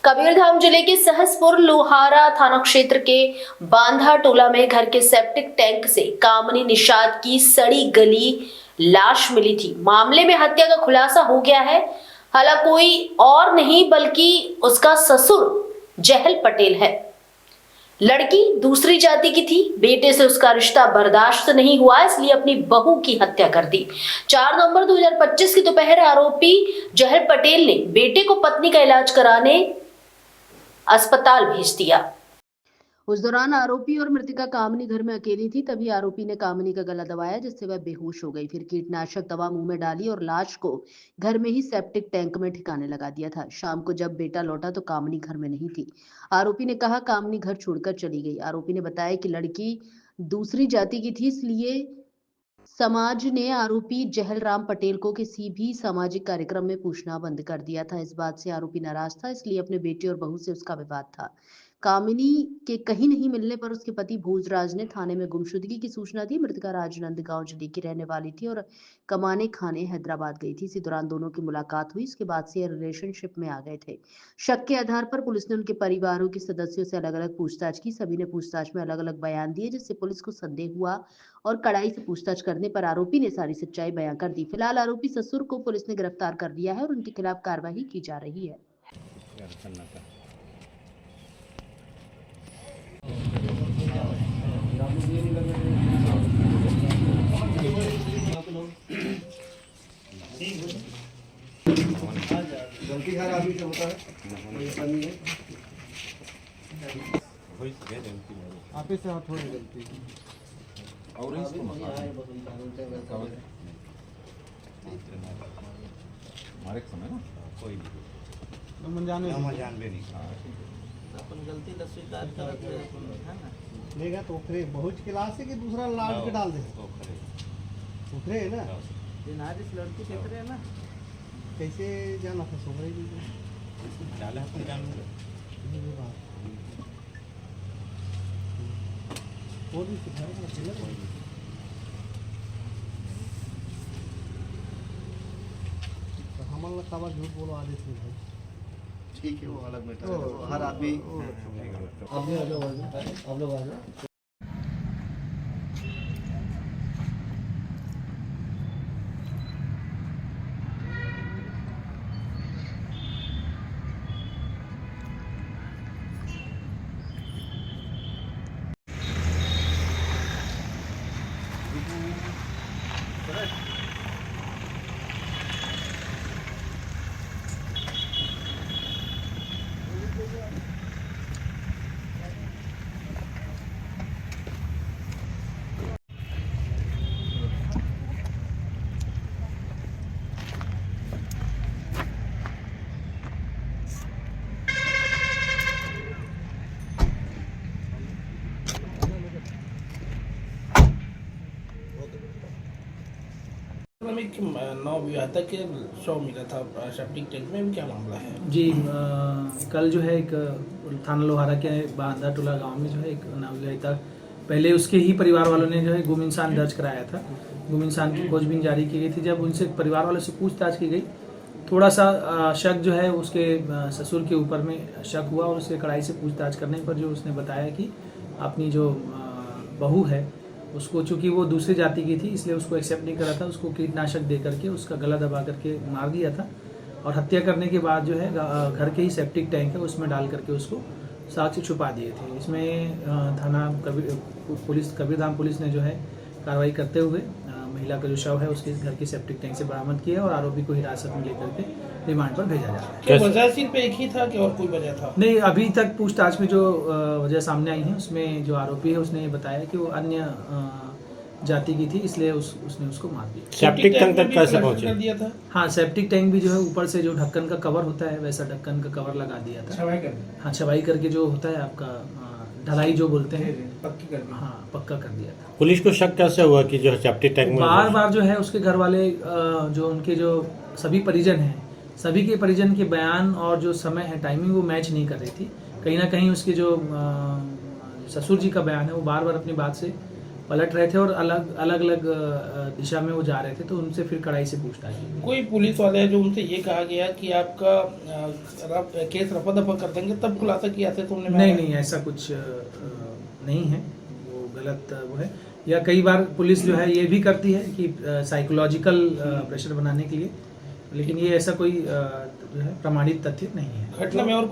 कबीरधाम जिले के सहसपुर लोहारा थाना क्षेत्र के बांधा टोला में घर के सेप्टिक टैंक से कामनी निषाद की सड़ी गली लाश मिली थी। मामले में हत्या का खुलासा हो गया है। हालांकि कोई और नहीं बल्कि उसका ससुर जहल पटेल है। लड़की दूसरी जाति की थी। बेटे से उसका रिश्ता बर्दाश्त नहीं हुआ, इसलिए अपनी बहू की हत्या कर दी। 4 नवंबर 2025 की दोपहर आरोपी जहल पटेल ने बेटे को पत्नी का इलाज कराने अस्पताल भेज दिया। उस दौरान आरोपी और मृतका कामनी घर में अकेली थी। तभी आरोपी ने कामनी का गला दबाया, जिससे वह बेहोश हो गई। फिर कीटनाशक दवा मुंह में डाली और लाश को घर में ही सेप्टिक टैंक में ठिकाने लगा दिया था। शाम को जब बेटा लौटा तो कामनी घर में नहीं थी। आरोपी ने कहा कामनी घर छोड़कर चली गई। आरोपी ने बताया कि लड़की दूसरी जाति की थी, इसलिए समाज ने आरोपी जहल राम पटेल को किसी भी सामाजिक कार्यक्रम में पूछना बंद कर दिया था। इस बात से आरोपी नाराज था, इसलिए अपने बेटे और बहू से उसका विवाद था। कामिनी के कहीं नहीं मिलने पर उसके पति भोजराज ने थाने में गुमशुदगी की सूचना दी। मृतका राजनंदगांव जिले की रहने वाली थी और कमाने खाने हैदराबाद गई थी। इसी दौरान दोनों की मुलाकात हुई। इसके बाद से रिलेशनशिप में आ गए थे। शक के आधार पर पुलिस ने उनके परिवारों के सदस्यों से अलग अलग पूछताछ की। सभी ने पूछताछ में अलग अलग बयान दिए, जिससे पुलिस को संदेह हुआ और कड़ाई से पूछताछ करने पर आरोपी ने सारी सच्चाई बयां कर दी। फिलहाल आरोपी ससुर को पुलिस ने गिरफ्तार कर लिया है और उनके खिलाफ कार्रवाई की जा रही है। गलती हर आदमी से होता है, ऐसा नहीं है। आप से हाथ थोड़ी गलती और हमारे समय ना कोई मन जाने नहीं अपन गलती ला स्वीकार करत है ना। लेगा तो ओखरे बहुत क्लास है कि दूसरा लाड के डाल दे ओखरे है ना। दिनारिस लड़की देख रहे हैं ना, कैसे जाना था सोखरे जी डाला अपन जान वो भी सिखाएगा तो हमारा काबा झूठ बोलो आदेश में भाई। ठीक है, वो अलग मैटर है, हर आदमी। आप लोग आ जाओ। एक नौ विवाह के शव मिला था सेप्टिक टैंक में, क्या मामला है? जी कल जो है एक थाना लोहारा के बांधा टोला गांव में जो है एक नवविवाहिता, पहले उसके ही परिवार वालों ने जो है गुम इंसान दर्ज कराया था। गुम इंसान की खोजबीन जारी की गई थी। जब उनसे परिवार वालों से पूछताछ की गई, थोड़ा सा शक जो है उसके ससुर के ऊपर में शक हुआ और उससे कड़ाई से पूछताछ करने पर जो उसने बताया कि अपनी जो बहू है उसको, चूंकि वो दूसरी जाति की थी इसलिए उसको एक्सेप्ट नहीं करा था, उसको कीटनाशक दे करके उसका गला दबा करके मार दिया था और हत्या करने के बाद जो है घर के ही सेप्टिक टैंक है उसमें डाल करके उसको साक्ष्य छुपा दिए थे। इसमें थाना कबीरधाम पुलिस ने जो है कार्रवाई करते हुए महिला का जो शव है उसके घर के सेप्टिक टैंक से बरामद किया और आरोपी को हिरासत में लेकर के रिमांड पर भेजा जा रहा है। क्या वजह सिर्फ एक ही था कि और कोई वजह था? नहीं, अभी तक पूछताछ में जो वजह सामने आई है उसमें जो आरोपी है उसने ये बताया कि वो अन्य जाति की थी, इसलिए उसने उसको मार दिया। सेप्टिक टैंक तक कैसे पहुंचे? दिया था? हाँ, सेप्टिक टैंक भी जो है ऊपर से जो ढक्कन का कवर होता है वैसा ढक्कन का कवर लगा दिया था। हाँ, छवाई करके जो होता है आपका ढलाई जो बोलते हैं, पक्की कर दी। हाँ, पक्का कर दिया था। पुलिस को शक कैसे हुआ कि जो सेप्टिक टैंक में बार बार जो है उसके घर वाले जो उनके जो सभी परिजन हैं, सभी के परिजन के बयान और जो समय है टाइमिंग वो मैच नहीं कर रही थी। कहीं ना कहीं उसके जो ससुर जी का बयान है वो बार बार अपनी बात से पलट रहे थे और अलग अलग अलग दिशा में वो जा रहे थे, तो उनसे फिर कड़ाई से पूछताछ की। कोई पुलिस वाले हैं जो उनसे ये कहा गया कि आपका केस रफा दफा कर देंगे तब खुलासा किया था तुमने? नहीं नहीं, ऐसा कुछ नहीं है, वो गलत वो है। या कई बार पुलिस जो है ये भी करती है कि साइकोलॉजिकल प्रेशर बनाने के लिए, लेकिन ये ऐसा कोई जो है प्रमाणित तथ्य नहीं है। घटना में और कोई